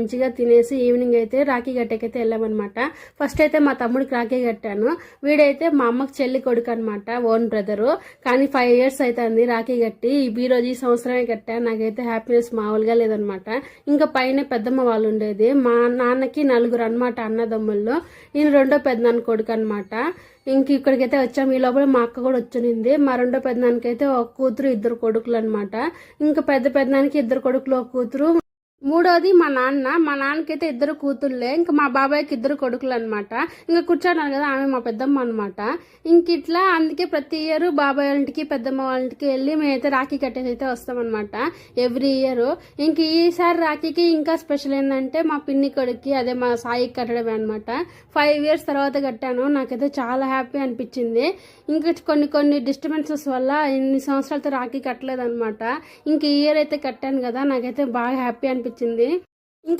మంచిగా తినేసి ఈవినింగ్ అయితే రాఖీ గట్టకైతే వెళ్ళామన్నమాట. ఫస్ట్ అయితే మా తమ్ముడికి రాఖీ కట్టాను. వీడైతే మా అమ్మకి చెల్లి కొడుకు అనమాట, ఓన్ బ్రదరు. కానీ 5 years అవుతుంది రాఖీ కట్టి. ఈ సంవత్సరమే కట్టాను. నాకైతే హ్యాపీనెస్ మామూలుగా లేదనమాట. ఇంకా పైన పెద్దమ్మ వాళ్ళు ఉండేది. మా నాన్నకి 4 అనమాట అన్నదమ్ముళ్ళు. ఈయన రెండో పెద్దనాన్న కొడుకు అనమాట. ఇంక ఇక్కడికైతే వచ్చాము. ఈ లోపల మా అక్క కూడా వచ్చింది. మా రెండో పెద్దనానికి అయితే ఒక కూతురు 2 కొడుకులు అనమాట. ఇంకా పెద్దనానికి 2 కొడుకులు ఒక కూతురు. మూడోది మా నాన్నకైతే 2 కూతుళ్ళే. ఇంకా మా బాబాయ్కి 2 కొడుకులు అనమాట. ఇంకా కూర్చోన్నారు కదా, ఆమె మా పెద్దమ్మ అనమాట. ఇంక ఇట్లా అందుకే ప్రతి ఇయర్ బాబాయ్ వాళ్ళకి పెద్దమ్మ వాళ్ళకి వెళ్ళి మేమైతే రాఖీ కట్టేసి అయితే వస్తామన్నమాట ఎవ్రీ ఇయర్. ఇంక ఈసారి రాఖీకి ఇంకా స్పెషల్ ఏంటంటే మా పిన్ని కొడుక్కి, అదే మా సాయికి కట్టడమే అనమాట. 5 years తర్వాత కట్టాను. నాకైతే చాలా హ్యాపీ అనిపించింది. ఇంకా కొన్ని డిస్టర్బెన్సెస్ వల్ల ఇన్ని సంవత్సరాలతో రాఖీ కట్టలేదు అనమాట. ఇంక ఈ ఇయర్ అయితే కట్టాను కదా, నాకైతే బాగా హ్యాపీ అనిపించింది. ఇంకా